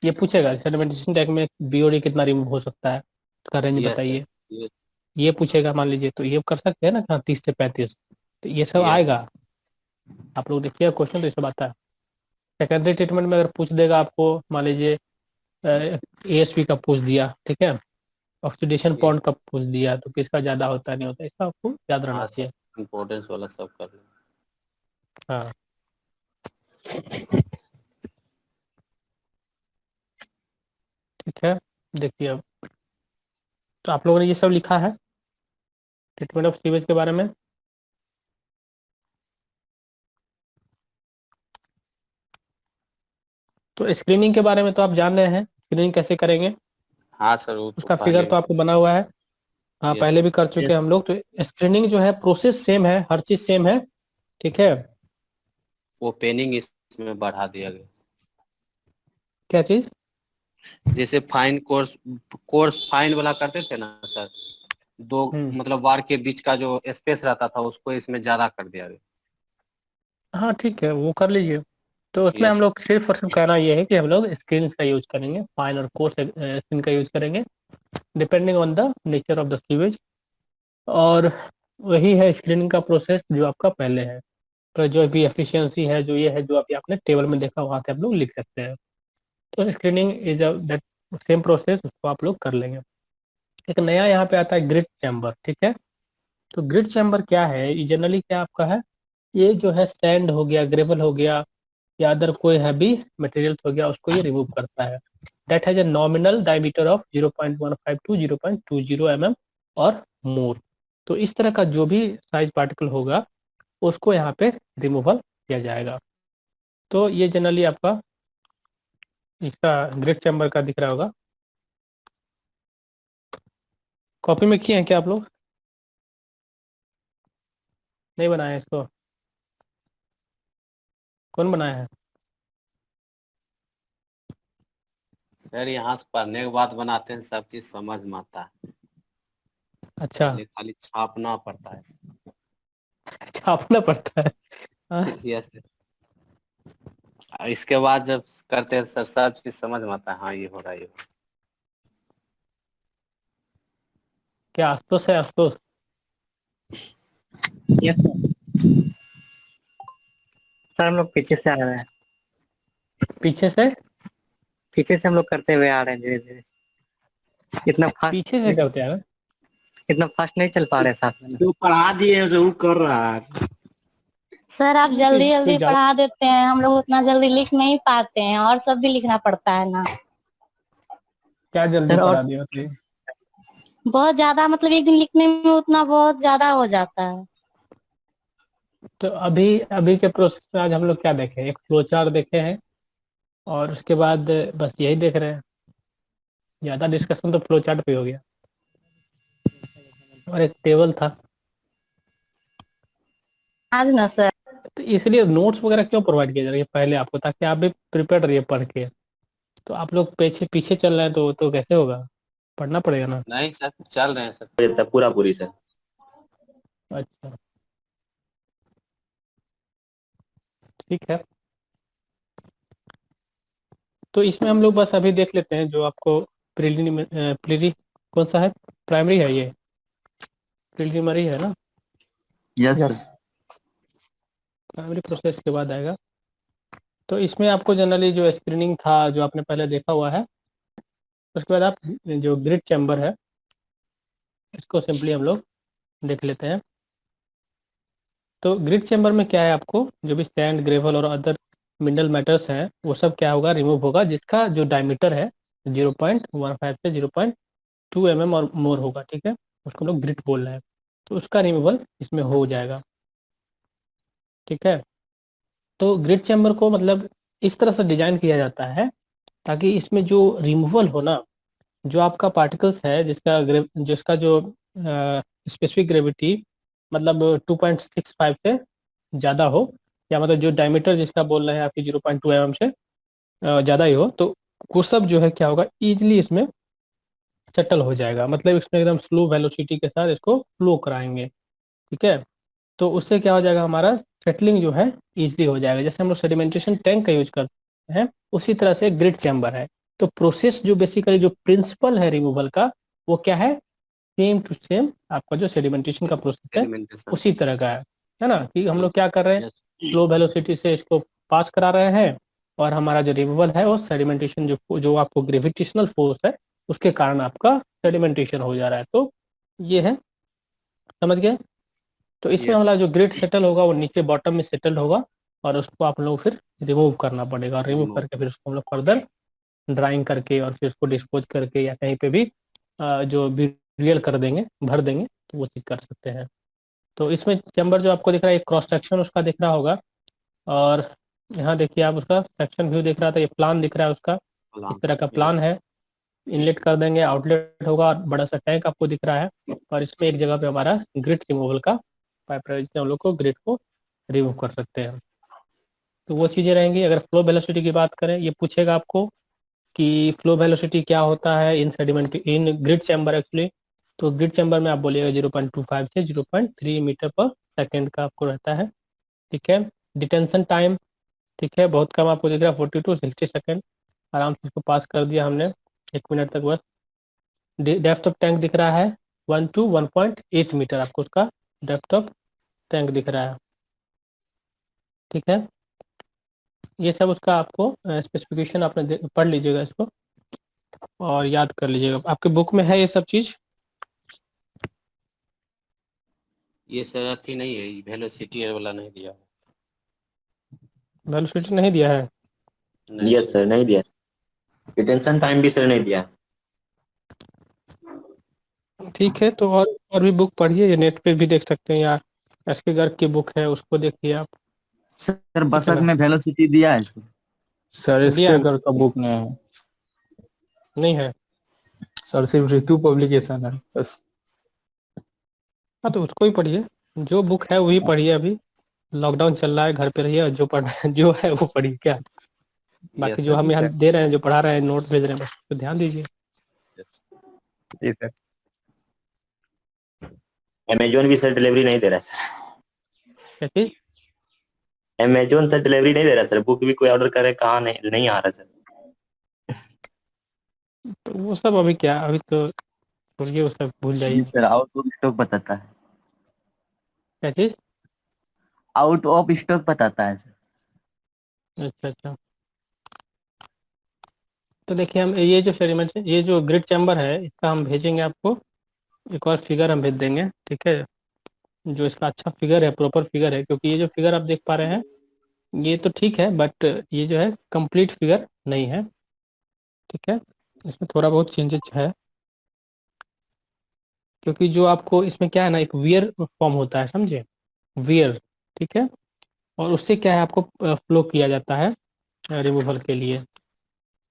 ये पूछेगा सेडिमेंटेशन टैंक में बीओडी कितना रिमूव हो सकता है, उसका रेंज यस बताइए। सर। ये पूछेगा मान लीजिए, तो ये कर सकते हैं ना, हाँ 30 से 35, तो ये सब यस आएगा। आप लोग देखिए क्वेश्चन तो ये सब आता है। सेकेंडरी ट्रीटमेंट में अगर पूछ देगा आपको, मान लीजिए एएसपी का पूछ दिया, ठीक है, ऑक्सीडेशन सर। पॉइंट का पूछ दिया, तो किसका ज्यादा होता है नहीं होता, इसका आपको याद रहना हाँ सर, चाहिए। इम्पोर्टेंस वाला सब कर लो। हाँ ठीक है, देखिए अब तो आप लोगों ने ये सब लिखा है ट्रीटमेंट ऑफ सीवेज के बारे में। तो स्क्रीनिंग के बारे में तो आप जान रहे हैं, स्क्रीनिंग कैसे करेंगे, हाँ सर, वो तो उसका पहले फिगर तो आपको बना हुआ है। हाँ यस पहले सर। भी कर चुके हैं हम लोग। तो स्क्रीनिंग जो है प्रोसेस सेम है, हर चीज सेम है, ठीक है। वो पेनिंग इसमें बढ़ा दिया गया। क्या चीज? जैसे फाइन कोर्स फाइन वाला करते थे ना सर, दो हम्म, मतलब वार के बीच का जो स्पेस रहता था उसको इसमें ज्यादा कर दिया गया। हाँ ठीक है, वो कर लीजिए। तो उसमें हम यस। लोग सिर्फ और सिर्फ कहना ये है कि हम लोग स्क्रीन का यूज करेंगे, फाइन और कोर्स स्क्रीन का यूज करेंगे, depending on the nature of the sewage. और वही है स्क्रीनिंग का प्रोसेस जो आपका पहले है। तो जो भी एफिशिएंसी है, जो ये है, जो अभी आपने टेबल में देखा, वहां से आप लोग लिख सकते हैं। तो screening is that same process, उसको आप लोग कर लेंगे। एक नया यहाँ पे आता है ग्रिड चैम्बर, ठीक है। तो ग्रिड चैम्बर क्या है, ये जनरली क्या आपका है, ये जो है सैंड हो गया, ग्रेवल हो गया, या अदर कोई हैवी मटेरियल हो गया, उसको ये रिमूव करता है। That has a nominal diameter of 0.15 to 0.20 mm और मोर। तो इस तरह का जो भी साइज पार्टिकल होगा उसको यहाँ पे रिमूवल किया जाएगा। तो ये जनरली आपका इसका ग्रिड चैम्बर का दिख रहा होगा। कॉपी में किए हैं क्या आप लोग? नहीं बनाया है इसको? कौन बनाया है? सर यहाँ से पढ़ने के बाद बनाते हैं, सब चीज समझ में आता है, अच्छा खाली खाली छापना पड़ता है। छापना पड़ता है। हाँ, यस सर। इसके बाद जब करते हैं सर सब चीज समझ में आता है, हाँ ये हो रहा है, ये हो रहा क्या आस्तोष है, आस्तोष? यस सर, हम लोग पीछे से आ रहे हैं। पीछे से? पीछे से हम लोग करते हुए आ रहे हैं धीरे धीरे। इतना पीछे से करते हैं? फास्ट नहीं चल पा रहे साथ में। जो पढ़ा दिए उसे वो कर रहा है। सर आप जल्दी कोई जल्दी ज्यादा- पढ़ा देते हैं, हम लोग उतना जल्दी लिख नहीं पाते हैं, और सब भी लिखना पड़ता है ना। क्या जल्दी सर, और पढ़ा दिया थे? बहुत ज्यादा, मतलब एक दिन लिखने में उतना बहुत ज्यादा हो जाता है। तो अभी अभी के प्रोसेस में आज हम लोग क्या देखे, एक फ्लो चार्ट देखे हैं, और उसके बाद बस यही देख रहे हैं। ज्यादा डिस्कशन तो फ्लो चार्ट पे हो गया, और एक टेबल था। आज ना सर, तो इसलिए नोट्स वगैरह क्यों प्रोवाइड किया जा रहा है पहले आपको, ताकि आप भी प्रिपेयर रहिए पढ़ के। तो आप लोग पीछे पीछे चल रहे हैं, तो कैसे होगा, पढ़ना पड़ेगा ना। है। नहीं सर, चल रहे हैं सर। हो जाता है पूरा पूरी सर। अच्छा ठीक है, तो इसमें हम लोग बस अभी देख लेते हैं जो आपको प्रीली कौन सा है, प्राइमरी है ये, प्रीलिमिनरी है ना, यस यस प्राइमरी प्रोसेस के बाद आएगा। तो इसमें आपको जनरली जो स्क्रीनिंग था जो आपने पहले देखा हुआ है, उसके बाद आप जो ग्रिड चैम्बर है इसको सिंपली हम लोग देख लेते हैं। तो ग्रिड चैम्बर में क्या है, आपको जो भी सैंड, ग्रेवल और अदर मिनरल मैटर्स हैं वो सब क्या होगा, रिमूव होगा, जिसका जो डायमीटर है 0.15 से 0.2 mm और मोर होगा, ठीक है, उसको हम लोग ग्रिड बोल रहे हैं। तो उसका रिमूवल इसमें हो जाएगा, ठीक है। तो ग्रिड चैम्बर को मतलब इस तरह से डिजाइन किया जाता है ताकि इसमें जो रिमूवल हो ना, जो आपका पार्टिकल्स है जिसका जो स्पेसिफिक ग्रेविटी मतलब 2.65 से ज़्यादा हो, या मतलब जो डायमीटर जिसका बोल रहे हैं आपकी 0.2 mm से ज़्यादा ही हो, तो वो सब जो है क्या होगा, इजीली इसमें सेटल हो जाएगा। मतलब इसमें एकदम स्लो वेलोसिटी के साथ इसको फ्लो कराएंगे, ठीक है। तो उससे क्या हो जाएगा, हमारा सेटलिंग जो है इजीली हो जाएगा। जैसे हम लोग सेडिमेंटेशन टैंक का यूज करते हैं, उसी तरह से ग्रिड चैम्बर है। तो प्रोसेस जो बेसिकली जो प्रिंसिपल है रिमूवल का वो क्या है, सेम टू सेम आपका जो सेडिमेंटेशन का प्रोसेस है Sedimentation। उसी तरह का है ना, कि हम लोग क्या कर रहे हैं, Yes। स्लो वेलोसिटी से इसको पास करा रहे हैं और हमारा जो रिमूवल है वो सेडिमेंटेशन जो आपको ग्रेविटेशनल फोर्स है उसके कारण आपका सेडिमेंटेशन हो जा रहा है। तो ये है, समझ गए। तो इसमें Yes। हमारा जो ग्रिड सेटल होगा वो नीचे बॉटम में सेटल होगा और उसको आप लोग फिर रिमूव करना पड़ेगा, रिमूव Remove। करके फिर उसको हम लोग फर्दर ड्राइंग करके और फिर उसको डिस्पोज करके या कहीं पे भी जो रियल कर देंगे, भर देंगे, तो वो चीज़ कर सकते हैं। तो इसमें चैम्बर जो आपको दिख रहा है, क्रॉस सेक्शन उसका दिख रहा होगा और यहाँ देखिए आप उसका सेक्शन व्यू दिख रहा था, ये प्लान दिख रहा है उसका, इस तरह का प्लान है। इनलेट कर देंगे, आउटलेट होगा और बड़ा सा टैंक आपको दिख रहा है और इसमें एक जगह पे हमारा ग्रिड रिमूवल का पाइप है, जिससे हम लोग को ग्रिड को रिमूव कर सकते हैं। तो वो चीज़ें रहेंगी। अगर फ्लो वेलोसिटी की बात करें, ये पूछेगा आपको कि फ्लो वेलोसिटी क्या होता है इन सेडिमेंट इन ग्रिड चैम्बर एक्चुअली। तो ग्रिड चैम्बर में आप बोलिएगा 0.25 से 0.3 मीटर पर सेकेंड का आपको रहता है, ठीक है। डिटेंशन टाइम, ठीक है, बहुत कम आपको दिख रहा है, 40 to 60 सेकेंड, आराम से इसको पास कर दिया हमने 1 मिनट तक बस। डेप्थ ऑफ टैंक दिख रहा है 1 to 1.8 मीटर, आपको उसका डेप्थ ऑफ टैंक दिख रहा है, ठीक है। ये सब उसका आपको स्पेसिफिकेशन आपने पढ़ लीजिएगा इसको और याद कर लीजिएगा, आपके बुक में है ये सब चीज़। ये सर अथी नहीं है, वेलोसिटी वाला नहीं दिया। वेलोसिटी नहीं दिया है, नहीं यस सर, नहीं दिया। डिटेंशन टाइम भी सर नहीं दिया। ठीक है। तो और भी बुक पढ़िए, ये नेट पे भी देख सकते हैं, या एसके गर्ग की बुक है उसको देखिए आप। सर बसक में वेलोसिटी दिया है सर। सर दिया इसके है? घर का बुक नहीं है नहीं है? सर, सिर्फ ऋतु पब्लिकेशन है बस। हाँ तो उसको ही पढ़िए, जो बुक है वही पढ़िए। अभी लॉकडाउन चल रहा है, घर पे रहिए और जो पढ़ जो है वो पढ़िए, क्या बाकी जो हम यहाँ दे रहे हैं, जो पढ़ा रहे हैं, नोट भेज रहे हैं, बस तो ध्यान दीजिए। जी सर। अमेजोन भी सर डिलीवरी नहीं दे रहा सर। क्या चीज? अमेजोन सर डिलीवरी नहीं दे रहा सर, बुक भी कोई ऑर्डर करे कहाँ नहीं आ रहा सर। तो वो सब अभी क्या, अभी तो छोड़िए, वो सब भूल जाइए। सर आउट ऑफ स्टॉक बताता है। क्या चीज? आउट ऑफ स्टॉक बताता है सर। अच्छा अच्छा। तो देखिए हम ये जो सेडिमेंट है, ये जो ग्रिड चैम्बर है, इसका हम भेजेंगे आपको, एक और फिगर हम भेज देंगे, ठीक है। जो इसका अच्छा फिगर है, प्रॉपर फिगर है, क्योंकि ये जो फिगर आप देख पा रहे हैं ये तो ठीक है, बट ये जो है कंप्लीट फिगर नहीं है, ठीक है। इसमें थोड़ा बहुत चेंजेस है, क्योंकि जो आपको इसमें क्या है ना, एक वियर फॉर्म होता है, समझे, वियर, ठीक है। और उससे क्या है, आपको फ्लो किया जाता है रिमूवल के लिए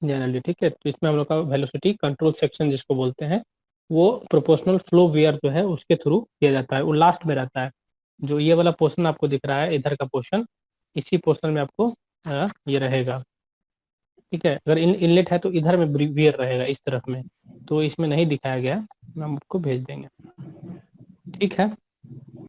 जनरली, ठीक है। तो इसमें हम लोग का वेलोसिटी कंट्रोल सेक्शन जिसको बोलते हैं, वो प्रोपोर्शनल फ्लो वियर जो है उसके थ्रू किया जाता है, वो लास्ट में रहता है। जो ये वाला पोर्शन आपको दिख रहा है, इधर का पोर्शन, इसी पोर्शन में आपको ये रहेगा, ठीक है। अगर इनलेट है तो इधर में वियर रहेगा, इस तरफ में, तो इसमें नहीं दिखाया गया, हम आपको भेज देंगे, ठीक है।